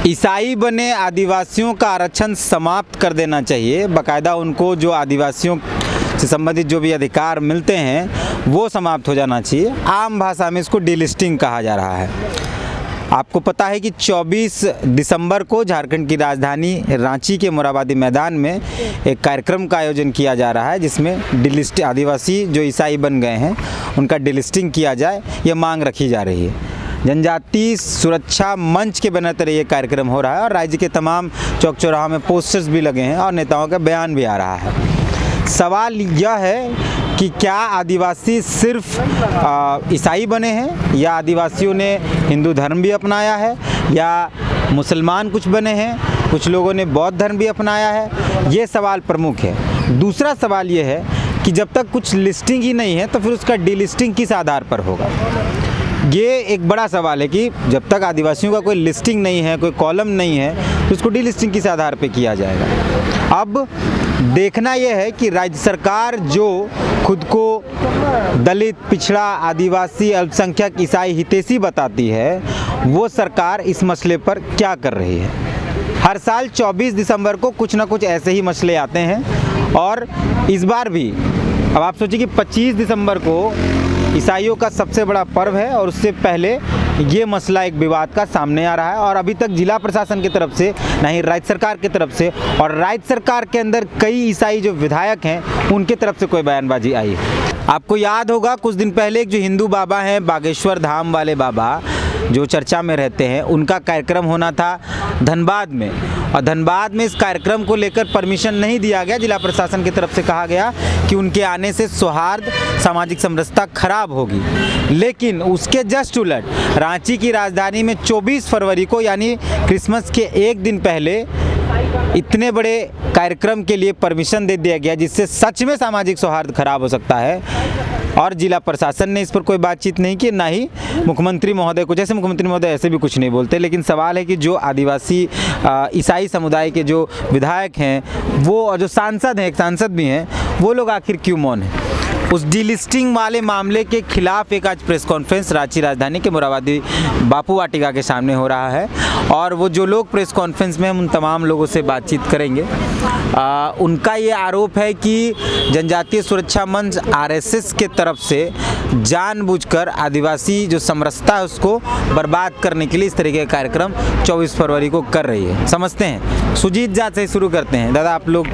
ईसाई बने आदिवासियों का आरक्षण समाप्त कर देना चाहिए। बाकायदा उनको जो आदिवासियों से संबंधित जो भी अधिकार मिलते हैं वो समाप्त हो जाना चाहिए। आम भाषा में इसको डीलिस्टिंग कहा जा रहा है। आपको पता है कि 24 दिसंबर को झारखंड की राजधानी रांची के मोरहाबादी मैदान में एक कार्यक्रम का आयोजन किया जा रहा है, जिसमें डीलिस्ट आदिवासी जो ईसाई बन गए हैं उनका डीलिस्टिंग किया जाए, ये मांग रखी जा रही है। जनजातीय सुरक्षा मंच के बैनर ये कार्यक्रम हो रहा है और राज्य के तमाम चौक चौराहों में पोस्टर्स भी लगे हैं और नेताओं का बयान भी आ रहा है। सवाल यह है कि क्या आदिवासी सिर्फ ईसाई बने हैं या आदिवासियों ने हिंदू धर्म भी अपनाया है या मुसलमान कुछ बने हैं, कुछ लोगों ने बौद्ध धर्म भी अपनाया है, ये सवाल प्रमुख है। दूसरा सवाल ये है कि जब तक कुछ लिस्टिंग ही नहीं है तो फिर उसका डीलिस्टिंग किस आधार पर होगा। ये एक बड़ा सवाल है कि जब तक आदिवासियों का कोई लिस्टिंग नहीं है, कोई कॉलम नहीं है, तो उसको डीलिस्टिंग किस आधार पे किया जाएगा। अब देखना यह है कि राज्य सरकार जो खुद को दलित, पिछड़ा, आदिवासी, अल्पसंख्यक, ईसाई हितैषी बताती है, वो सरकार इस मसले पर क्या कर रही है। हर साल 24 दिसंबर को कुछ ना कुछ ऐसे ही मसले आते हैं और इस बार भी। अब आप सोचिए कि 25 दिसंबर को ईसाइयों का सबसे बड़ा पर्व है और उससे पहले ये मसला एक विवाद का सामने आ रहा है और अभी तक जिला प्रशासन की तरफ से ना ही राज्य सरकार की तरफ से, और राज्य सरकार के अंदर कई ईसाई जो विधायक हैं उनकी तरफ से कोई बयानबाजी आई है। आपको याद होगा कुछ दिन पहले एक जो हिंदू बाबा हैं, बागेश्वर धाम वाले बाबा जो चर्चा में रहते हैं, उनका कार्यक्रम होना था धनबाद में, और धनबाद में इस कार्यक्रम को लेकर परमिशन नहीं दिया गया। जिला प्रशासन की तरफ से कहा गया कि उनके आने से सौहार्द, सामाजिक समरसता खराब होगी। लेकिन उसके जस्ट उलट रांची की राजधानी में 24 फरवरी को यानी क्रिसमस के एक दिन पहले इतने बड़े कार्यक्रम के लिए परमिशन दे दिया गया, जिससे सच में सामाजिक सौहार्द खराब हो सकता है। और जिला प्रशासन ने इस पर कोई बातचीत नहीं की, ना ही मुख्यमंत्री महोदय को। जैसे मुख्यमंत्री महोदय ऐसे भी कुछ नहीं बोलते, लेकिन सवाल है कि जो आदिवासी ईसाई समुदाय के जो विधायक हैं वो, और जो सांसद हैं, एक सांसद भी हैं, वो लोग आखिर क्यों मौन हैं। उस डीलिस्टिंग वाले मामले के खिलाफ एक आज प्रेस कॉन्फ्रेंस रांची राजधानी के मोरहाबादी बापू वाटिका के सामने हो रहा है और वो जो लोग प्रेस कॉन्फ्रेंस में हम उन तमाम लोगों से बातचीत करेंगे। उनका ये आरोप है कि जनजातीय सुरक्षा मंच आरएसएस के तरफ से जानबूझकर आदिवासी जो समरसता है उसको बर्बाद करने के लिए इस तरीके का कार्यक्रम 24 फरवरी को कर रही है। समझते हैं, सुजीत झा से शुरू करते हैं। दादा, आप लोग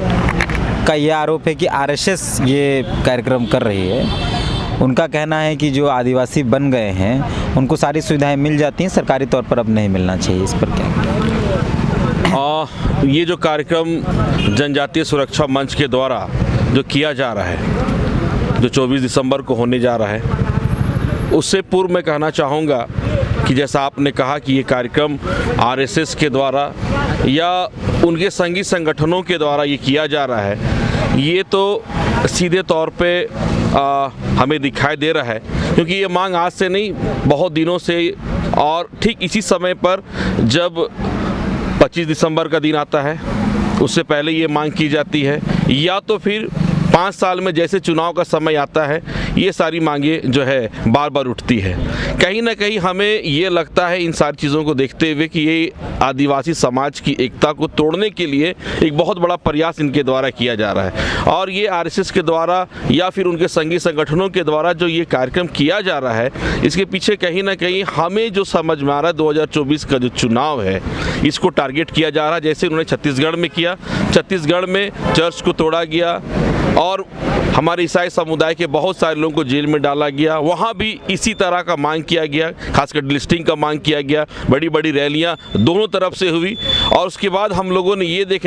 का यह आरोप है कि आरएसएस ये कार्यक्रम कर रही है। उनका कहना है कि जो आदिवासी बन गए हैं उनको सारी सुविधाएं मिल जाती हैं, सरकारी तौर पर अब नहीं मिलना चाहिए। इस पर क्या? ये जो कार्यक्रम जनजातीय सुरक्षा मंच के द्वारा जो किया जा रहा है, जो 24 दिसंबर को होने जा रहा है, उससे पूर्व मैं कहना चाहूँगा कि जैसा आपने कहा कि ये कार्यक्रम आरएसएस के द्वारा या उनके संगी संगठनों के द्वारा ये किया जा रहा है, ये तो सीधे तौर पे हमें दिखाई दे रहा है, क्योंकि ये मांग आज से नहीं, बहुत दिनों से, और ठीक इसी समय पर जब 25 दिसंबर का दिन आता है उससे पहले ये मांग की जाती है, या तो फिर 5 साल में जैसे चुनाव का समय आता है ये सारी मांगें जो है बार बार उठती है। कहीं ना कहीं हमें ये लगता है इन सारी चीज़ों को देखते हुए कि ये आदिवासी समाज की एकता को तोड़ने के लिए एक बहुत बड़ा प्रयास इनके द्वारा किया जा रहा है, और ये आरएसएस के द्वारा या फिर उनके संगी संगठनों के द्वारा जो ये कार्यक्रम किया जा रहा है, इसके पीछे कहीं ना कहीं हमें जो समझ में आ रहा है 2024 का जो चुनाव है इसको टारगेट किया जा रहा है। जैसे उन्होंने छत्तीसगढ़ में किया, छत्तीसगढ़ में चर्च को तोड़ा गया और हमारे ईसाई समुदाय के बहुत सारे लोगों को जेल में डाला गया, वहाँ भी इसी तरह का मांग किया गया, खासकर डीलिस्टिंग का मांग किया गया। बड़ी बड़ी रैलियाँ दोनों तरफ से हुई और उसके बाद हम लोगों ने ये देख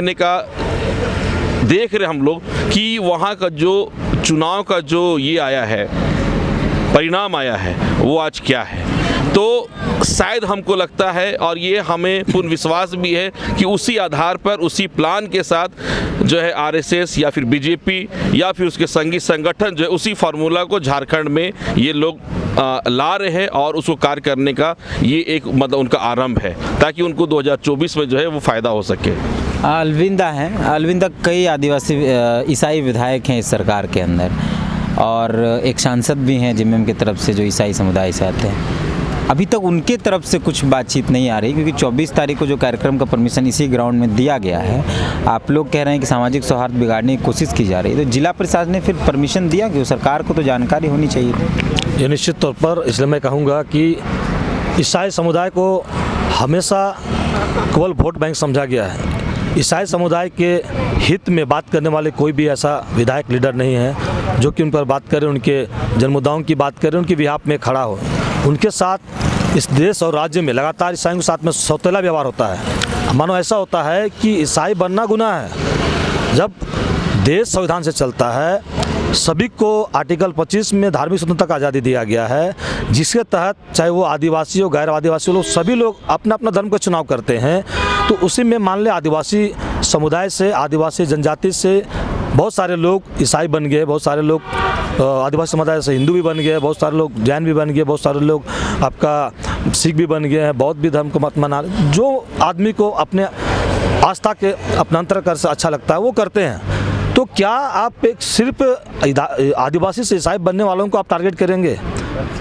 रहे हम लोग कि वहाँ का जो चुनाव का जो ये आया है, परिणाम आया है, वो आज क्या है। तो शायद हमको लगता है, और ये हमें पूर्ण विश्वास भी है कि उसी आधार पर, उसी प्लान के साथ जो है आरएसएस या फिर बीजेपी या फिर उसके संगी संगठन जो है उसी फार्मूला को झारखंड में ये लोग ला रहे हैं और उसको कार्य करने का ये एक मतलब उनका आरंभ है, ताकि उनको 2024 में जो है वो फ़ायदा हो सके। अलविंदा हैं, अलविंदा कई आदिवासी ईसाई विधायक हैं इस सरकार के अंदर, और एक सांसद भी हैं जिम्मेम की तरफ से जो ईसाई समुदाय से आते हैं। अभी तक उनके तरफ से कुछ बातचीत नहीं आ रही, क्योंकि 24 तारीख को जो कार्यक्रम का परमिशन इसी ग्राउंड में दिया गया है, आप लोग कह रहे हैं कि सामाजिक सौहार्द बिगाड़ने की कोशिश की जा रही है, तो जिला प्रशासन ने फिर परमिशन दिया कि सरकार को तो जानकारी होनी चाहिए थी। ये निश्चित तौर पर इसलिए मैं कहूँगा कि ईसाई समुदाय को हमेशा केवल वोट बैंक समझा गया है। ईसाई समुदाय के हित में बात करने वाले कोई भी ऐसा विधायक लीडर नहीं है जो कि उन पर बात करे, उनके जनमुद्दाओं की बात करे, उनकी बिहाफ में खड़ा हो। उनके साथ इस देश और राज्य में लगातार ईसाइयों के साथ में सौतेला व्यवहार होता है। मानो ऐसा होता है कि ईसाई बनना गुनाह है। जब देश संविधान से चलता है, सभी को आर्टिकल 25 में धार्मिक स्वतंत्रता का आज़ादी दिया गया है, जिसके तहत चाहे वो आदिवासी हो, गैर आदिवासी लोग, सभी लोग अपना अपना धर्म का चुनाव करते हैं। तो उसी में मान ले आदिवासी समुदाय से, आदिवासी जनजाति से बहुत सारे लोग ईसाई बन गए, बहुत सारे लोग आदिवासी समुदाय से हिंदू भी बन गए, बहुत सारे लोग जैन भी बन गए, बहुत सारे लोग आपका सिख भी बन गए हैं, बौद्ध भी धर्म को मत मना। जो आदमी को अपने आस्था के अपना अंतर कर से अच्छा लगता है वो करते हैं। तो क्या आप एक सिर्फ आदिवासी से ईसाई बनने वालों को आप टारगेट करेंगे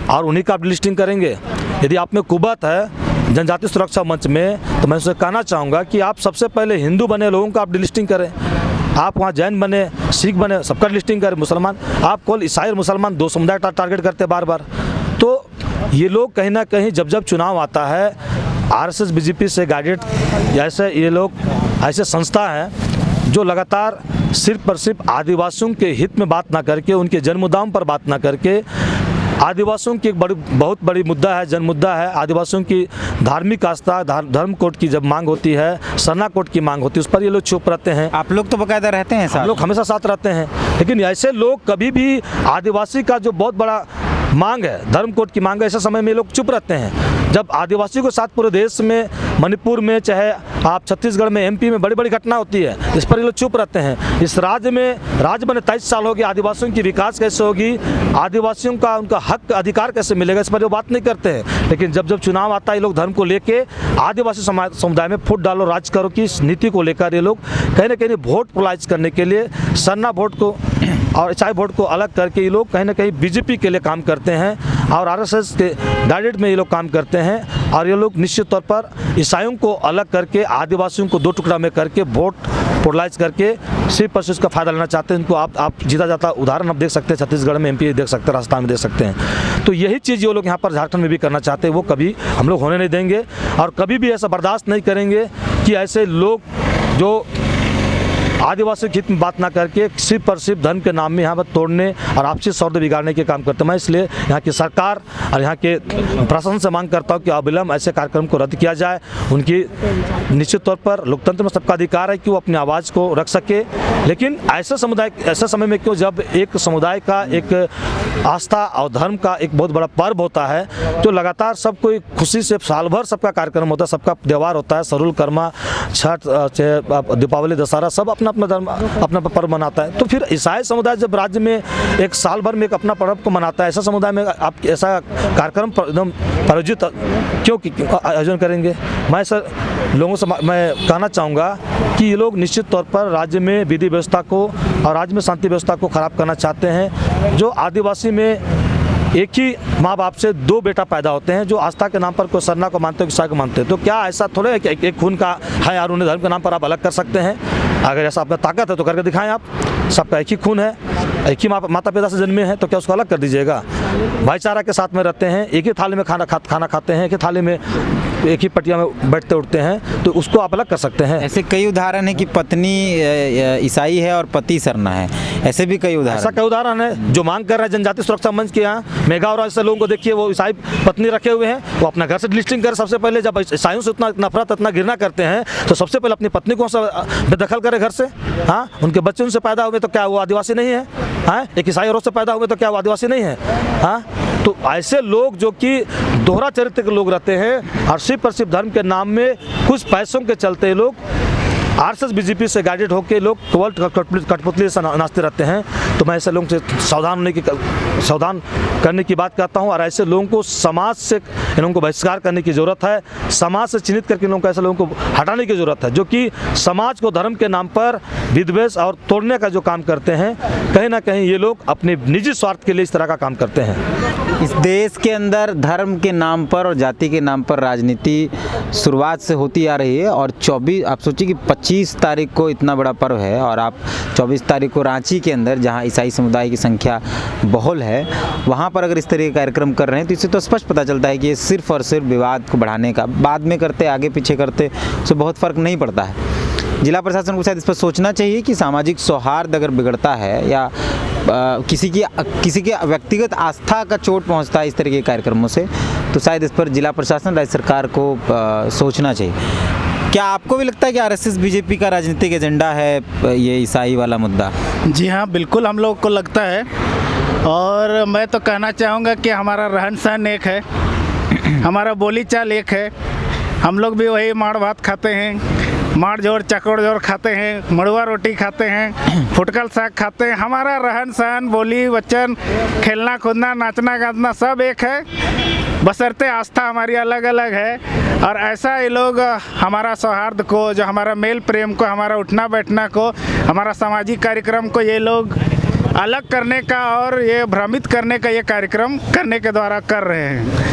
और उन्हीं का आप लिस्टिंग करेंगे? यदि आप में कुबत है जनजातीय सुरक्षा मंच में, तो मैं उससे कहना चाहूँगा कि आप सबसे पहले हिंदू बने लोगों का आप डिलिस्टिंग करें। आप वहाँ जैन बने, सिख बने, सबका लिस्टिंग करें। मुसलमान, आप केवल ईसाई और मुसलमान दो समुदाय टारगेट करते बार बार। तो ये लोग कहीं ना कहीं जब जब चुनाव आता है, आरएसएस बीजेपी से गाइडेड ऐसे ये लोग ऐसे संस्था हैं जो लगातार सिर्फ और सिर्फ आदिवासियों के हित में बात ना करके, उनके जन मुद्दाओं पर बात ना करके, आदिवासियों की एक बहुत बड़ी मुद्दा है, जन मुद्दा है, आदिवासियों की धार्मिक आस्था, धर्म कोड की जब मांग होती है, सरना कोड की मांग होती है, उस पर ये लोग चुप रहते हैं। आप लोग तो बाकायदा रहते हैं, हम लोग हमेशा साथ रहते हैं, लेकिन ऐसे लोग कभी भी आदिवासी का जो बहुत बड़ा मांग है, धर्म कोड की मांग है, ऐसे समय में ये लोग चुप रहते हैं। जब आदिवासी के साथ पूरे देश में, मणिपुर में, चाहे आप छत्तीसगढ़ में, एमपी में बड़ी बड़ी घटना होती है, इस पर ये लोग चुप रहते हैं। इस राज्य बने 23 साल हो गए, आदिवासियों की विकास कैसे होगी, आदिवासियों का उनका हक अधिकार कैसे मिलेगा, इस पर वो बात नहीं करते हैं। लेकिन जब जब चुनाव आता है, ये लोग धर्म को लेके आदिवासी समुदाय में फूट डालो, राज करो की इस नीति को लेकर ये लोग कहीं ना कहीं वोट पोलराइज करने के लिए सरना वोट को और ईसाई वोट को अलग करके ये लोग कहीं ना कहीं बीजेपी के लिए काम करते हैं और आरएसएस के गाइडेड में ये लोग काम करते हैं। और ये लोग निश्चित तौर पर ईसाइयों को अलग करके, आदिवासियों को दो टुकड़ा में करके वोट पोलराइज करके सिर्फ और सिर्फ का फायदा लेना चाहते हैं। इनको आप जीता जाता उदाहरण आप देख सकते हैं, छत्तीसगढ़ में एमपी देख सकते हैं, राजस्थान में देख सकते हैं। तो यही चीज़ ये लोग यहाँ पर झारखंड में भी करना चाहते हैं, वो कभी हम लोग होने नहीं देंगे और कभी भी ऐसा बर्दाश्त नहीं करेंगे कि ऐसे लोग जो आदिवासी के हित में बात ना करके सिर्फ और सिर्फ धर्म के नाम में यहाँ पर तोड़ने और आपसी सौदे बिगाड़ने के काम करते हैं। मैं इसलिए यहाँ की सरकार और यहाँ के प्रशासन से मांग करता हूँ कि अविलंब ऐसे कार्यक्रम को रद्द किया जाए। उनकी निश्चित तौर पर लोकतंत्र में सबका अधिकार है कि वो अपनी आवाज़ को रख सके, लेकिन ऐसे समय में क्यों, जब एक समुदाय का एक आस्था और धर्म का एक बहुत बड़ा पर्व होता है, तो लगातार सब कोई खुशी से साल भर सबका कार्यक्रम होता है, सबका त्यौहार होता है, सरुल कर्मा, छठ, दीपावली, दशहरा, सब अपना अपना धर्म अपना पर्व मनाता है। तो फिर ईसाई समुदाय जब राज्य में एक साल भर में एक अपना पर्व को मनाता है, ऐसा समुदाय में आप ऐसा कार्यक्रम एकदम प्रायोजित क्यों आयोजन करेंगे? मैं सर लोगों से मैं कहना चाहूँगा कि ये लोग निश्चित तौर पर राज्य में विधि व्यवस्था को और राज्य में शांति व्यवस्था को खराब करना चाहते हैं। जो आदिवासी में एक ही माँ बाप से दो बेटा पैदा होते हैं, जो आस्था के नाम पर कोई सरना को मानते हैं, ईसाई को मानते हैं, तो क्या ऐसा थोड़े है कि एक खून का है और उन्हें धर्म के नाम पर आप अलग कर सकते हैं? अगर ऐसा आपका ताकत है तो करके दिखाएं। आप सबका एक ही खून है, एक ही माता पिता से जन्मे हैं, तो क्या उसको अलग कर दीजिएगा? भाईचारा के साथ में रहते हैं, एक ही थाली में खाना खाते हैं, एक ही थाली में एक ही पटिया में बैठते उठते हैं, तो उसको आप अलग कर सकते हैं। ऐसे कई उदाहरण है कि पत्नी ईसाई है और पति सरना है, ऐसे भी कई उदाहरण, ऐसा कई उदाहरण है। जो मांग कर रहे हैं जनजातीय सुरक्षा मंच के यहाँ मेगा और ऐसे लोगों को देखिए, वो ईसाई पत्नी रखे हुए हैं, वो अपना घर से लिस्टिंग कर। सबसे पहले जब ईसाइयों से उतना नफरत, इतना घृणा करते हैं, तो सबसे पहले अपनी पत्नी को बेदखल करे घर से। हाँ, उनके बच्चे उनसे पैदा हुए तो क्या वो आदिवासी नहीं है? हाँ, एक ईसाई औरत से पैदा हुए तो क्या वो आदिवासी नहीं है? हाँ, तो ऐसे लोग जो कि दोहरा चरित्र के लोग रहते हैं और सिर्फ और सिर्फ धर्म के नाम में कुछ पैसों के चलते लोग आरएसएस बीजेपी से गाइडेड होकर लोग कठपुतली से नाचते रहते हैं। तो मैं ऐसे लोगों से सावधान करने की बात करता हूं और ऐसे लोगों को समाज से इन लोगों को बहिष्कार करने की ज़रूरत है। समाज से चिन्हित करके इन लोगों को ऐसे लोगों को हटाने की ज़रूरत है जो कि समाज को धर्म के नाम पर विद्वेष और तोड़ने का जो काम करते हैं। कहीं ना कहीं ये लोग अपने निजी स्वार्थ के लिए इस तरह का काम करते हैं। इस देश के अंदर धर्म के नाम पर और जाति के नाम पर राजनीति शुरुआत से होती आ रही है और 24 आप सोचिए कि 25 तारीख को इतना बड़ा पर्व है और आप 24 तारीख को रांची के अंदर जहां ईसाई समुदाय की संख्या बहुल है वहां पर अगर इस तरह के कार्यक्रम कर रहे हैं तो इससे तो स्पष्ट पता चलता है कि ये सिर्फ और सिर्फ विवाद को बढ़ाने का, बाद में करते आगे पीछे करते उससे बहुत फ़र्क नहीं पड़ता है। जिला प्रशासन को शायद इस पर सोचना चाहिए कि सामाजिक सौहार्द अगर बिगड़ता है या किसी की व्यक्तिगत आस्था का चोट पहुंचता है इस तरह के कार्यक्रमों से, तो शायद इस पर जिला प्रशासन राज्य सरकार को सोचना चाहिए। क्या आपको भी लगता है कि आरएसएस बीजेपी का राजनीतिक एजेंडा है ये ईसाई वाला मुद्दा? जी हाँ, बिल्कुल हम लोग को लगता है और मैं तो कहना चाहूँगा कि हमारा रहन सहन एक है, हमारा बोली चाल एक है। हम लोग भी वही माड़ भात खाते हैं, माड़ जोड़ चकोड़ जोड़ खाते हैं, मड़ुआ रोटी खाते हैं, फुटकल साग खाते हैं। हमारा रहन सहन, बोली वचन, खेलना कूदना, नाचना गाना सब एक है, बशर्ते आस्था हमारी अलग अलग है। और ऐसा ये लोग हमारा सौहार्द को, जो हमारा मेल प्रेम को, हमारा उठना बैठना को, हमारा सामाजिक कार्यक्रम को ये लोग अलग करने का और ये भ्रमित करने का ये कार्यक्रम करने के द्वारा कर रहे हैं।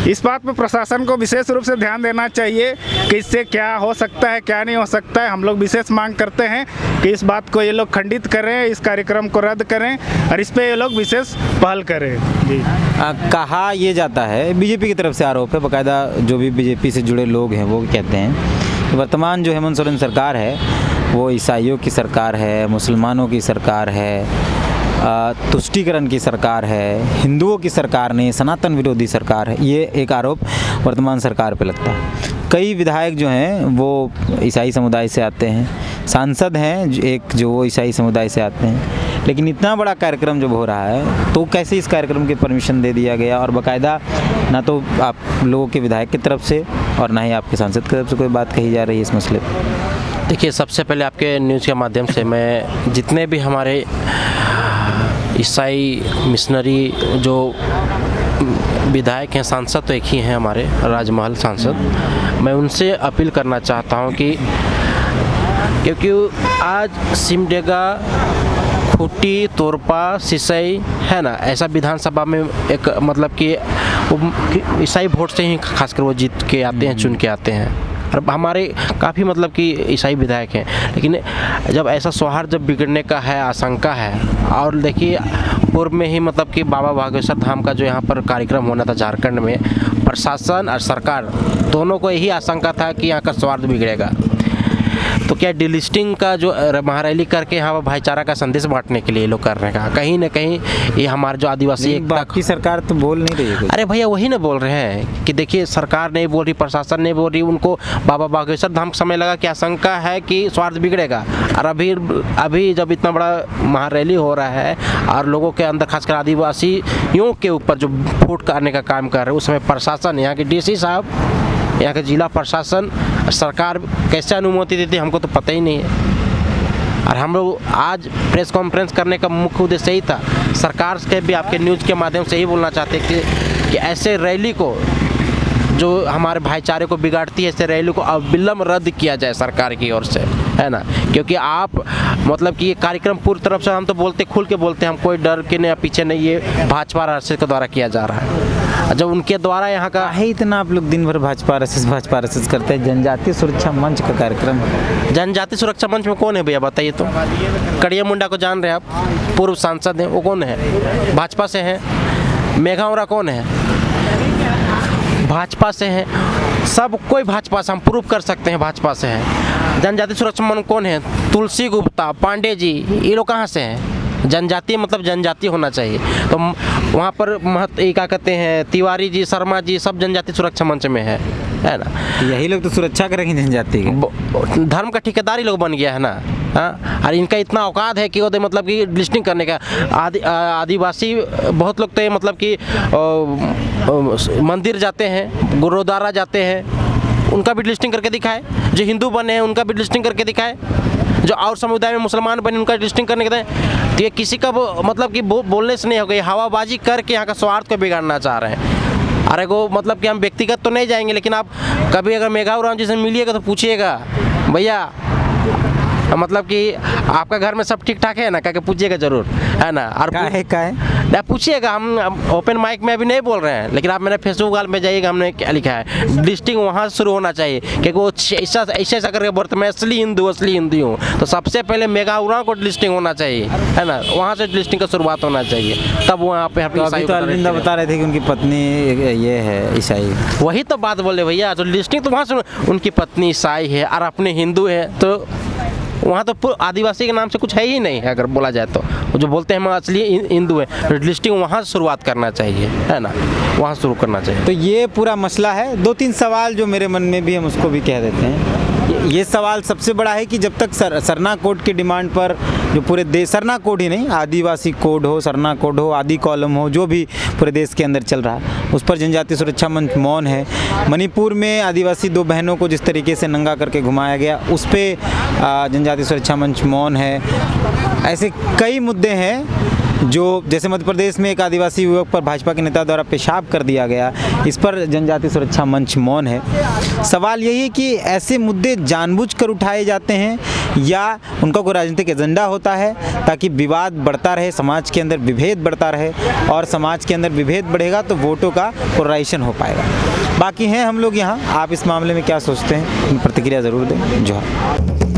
इस बात पर प्रशासन को विशेष रूप से ध्यान देना चाहिए कि इससे क्या हो सकता है, क्या नहीं हो सकता है। हम लोग विशेष मांग करते हैं कि इस बात को ये लोग खंडित करें, इस कार्यक्रम को रद्द करें और इस पे ये लोग विशेष पहल करें। जी कहा ये जाता है, बीजेपी की तरफ से आरोप है, बाकायदा जो भी बीजेपी से जुड़े लोग हैं वो कहते हैं कि वर्तमान जो हेमंत सोरेन सरकार है वो ईसाइयों की सरकार है, मुसलमानों की सरकार है, तुष्टीकरण की सरकार है, हिंदुओं की सरकार नहीं, सनातन विरोधी सरकार है। ये एक आरोप वर्तमान सरकार पे लगता है। कई विधायक जो हैं वो ईसाई समुदाय से आते हैं, सांसद हैं एक जो वो ईसाई समुदाय से आते हैं, लेकिन इतना बड़ा कार्यक्रम जब हो रहा है तो कैसे इस कार्यक्रम की परमिशन दे दिया गया और बाकायदा ना तो आप लोगों के विधायक की तरफ से और ना ही आपके सांसद की तरफ से कोई बात कही जा रही है इस मसले पर? देखिए, सबसे पहले आपके न्यूज़ के माध्यम से मैं जितने भी हमारे ईसाई मिशनरी जो विधायक हैं, सांसद तो एक ही हैं हमारे राजमहल सांसद, मैं उनसे अपील करना चाहता हूं कि क्योंकि आज सिमडेगा, खूंटी, तोरपा, सिसई है ना, ऐसा विधानसभा में एक मतलब कि ईसाई वोट से ही खासकर वो जीत के आते हैं, चुन के आते हैं और हमारे काफ़ी मतलब कि ईसाई विधायक हैं। लेकिन जब ऐसा सौहार्द जब बिगड़ने का है आशंका है, और देखिए पूर्व में ही मतलब कि बाबा बागेश्वर धाम का जो यहाँ पर कार्यक्रम होना था झारखंड में, प्रशासन और सरकार दोनों को यही आशंका था कि यहाँ का सौहार्द बिगड़ेगा। तो क्या डिलिस्टिंग का जो महारैली करके यहाँ पर भाईचारा का संदेश बांटने के लिए लोग कर रहे हैं, कहीं ना कहीं ये हमारे जो आदिवासी बाकी सरकार तो बोल नहीं रही है। अरे भैया वही ना बोल रहे हैं कि देखिए सरकार नहीं बोल रही, प्रशासन नहीं बोल रही, उनको बाबा बागेश्वर धाम समय लगा कि आशंका है कि स्वार्थ बिगड़ेगा। और अभी जब इतना बड़ा महारैली हो रहा है और लोगों के अंदर खासकर आदिवासियों के ऊपर जो फूट करने का काम कर रहे हैं, उस समय प्रशासन, यहाँ के डीसी साहब, यहाँ के जिला प्रशासन, सरकार कैसे अनुमति देती है हमको तो पता ही नहीं है। और हम लोग आज प्रेस कॉन्फ्रेंस करने का मुख्य उद्देश्य यही था, सरकार के भी आपके न्यूज़ के माध्यम से यही बोलना चाहते हैं कि ऐसे रैली को जो हमारे भाईचारे को बिगाड़ती है, ऐसे रैली को अविलंब रद्द किया जाए सरकार की ओर से, है ना। क्योंकि आप मतलब कि ये कार्यक्रम पूरी तरफ से हम तो बोलते, खुल के बोलते हैं, हम कोई डर के नहीं पीछे नहीं, ये भाजपा आरएसएस के द्वारा किया जा रहा है। जब उनके द्वारा यहाँ का है इतना आप लोग दिन भर भाजपा आरएसएस करते हैं। जनजातीय सुरक्षा मंच का कार्यक्रम, जनजाति सुरक्षा मंच में कौन है भैया बताइए तो? कड़िया मुंडा को जान रहे हैं आप, पूर्व सांसद हैं, वो कौन है? भाजपा से हैं। मेघावरा कौन है? भाजपा से हैं। सब कोई भाजपा से, हम प्रूव कर सकते हैं भाजपा से हैं। जनजाति सुरक्षा मंच कौन है? तुलसी गुप्ता, पांडे जी, ये लोग कहाँ से हैं? जनजाति मतलब जनजाति होना चाहिए। तो वहाँ पर क्या कहते हैं, तिवारी जी, शर्मा जी, सब जनजाति सुरक्षा मंच में है ना। यही लोग तो सुरक्षा करेंगे जनजाति के। धर्म का ठेकेदार ही लोग बन गया है ना। हाँ, और इनका इतना औकात है कि वो मतलब कि लिस्टिंग करने का। आदिवासी बहुत लोग तो ये मतलब कि मंदिर जाते हैं, गुरुद्वारा जाते हैं, उनका भी लिस्टिंग करके दिखाए। जो हिंदू बने हैं उनका भी लिस्टिंग करके दिखाए। जो और समुदाय में मुसलमान बने उनका लिस्टिंग करने के दें। तो ये किसी का मतलब कि बोलने से नहीं हो गई, हवाबाजी करके यहाँ का स्वार्थ को बिगाड़ना चाह रहे हैं। अरे वो मतलब कि हम व्यक्तिगत तो नहीं जाएंगे, लेकिन आप कभी अगर मेघावरा जी से मिलिएगा तो पूछिएगा, भैया मतलब कि आपका घर में सब ठीक ठाक है ना, क्या पूछिएगा जरूर, है ना। और का है ना पूछिएगा, हम ओपन माइक में अभी नहीं बोल रहे हैं, लेकिन आप मेरे फेसबुक वाल में जाइएगा, हमने क्या लिखा है, लिस्टिंग वहाँ से शुरू होना चाहिए, क्योंकि वो ऐसा करके बोलते मैं असली हिंदू हूँ, तो सबसे पहले मेगाउरा को लिस्टिंग होना चाहिए, है ना, वहाँ से लिस्टिंग का शुरुआत होना चाहिए, तब वहाँ पे तो अभी तो अरविंदा बता रहे थे कि उनकी पत्नी ये है ईसाई। वही तो बात बोले भैया, तो लिस्टिंग तो वहाँ से उनकी पत्नी ईसाई है और अपने हिंदू है, तो वहाँ तो आदिवासी के नाम से कुछ है ही नहीं है, अगर बोला जाए तो। जो बोलते हैं हम असली हिंदू है, तो लिस्टिंग वहाँ से शुरुआत करना चाहिए, है ना, वहाँ शुरू करना चाहिए। तो ये पूरा मसला है। 2-3 सवाल जो मेरे मन में भी हम उसको भी कह देते हैं। ये सवाल सबसे बड़ा है कि जब तक सरना कोड की डिमांड पर जो पूरे देश, सरना कोड ही नहीं, आदिवासी कोड हो, सरना कोड हो, आदि कॉलम हो, जो भी पूरे देश के अंदर चल रहा है, उस पर जनजातीय सुरक्षा मंच मौन है। मणिपुर में आदिवासी 2 बहनों को जिस तरीके से नंगा करके घुमाया गया, उस पर जनजातीय सुरक्षा मंच मौन है। ऐसे कई मुद्दे हैं जो, जैसे मध्य प्रदेश में एक आदिवासी युवक पर भाजपा के नेता द्वारा पेशाब कर दिया गया, इस पर जनजातीय सुरक्षा मंच मौन है। सवाल यही है कि ऐसे मुद्दे जानबूझकर उठाए जाते हैं या उनका कोई राजनीतिक एजेंडा होता है ताकि विवाद बढ़ता रहे, समाज के अंदर विभेद बढ़ता रहे, और समाज के अंदर विभेद बढ़ेगा तो वोटों का पोलराइजेशन हो पाएगा। बाकी हैं हम लोग यहाँ, आप इस मामले में क्या सोचते हैं, प्रतिक्रिया ज़रूर दें। जोहार।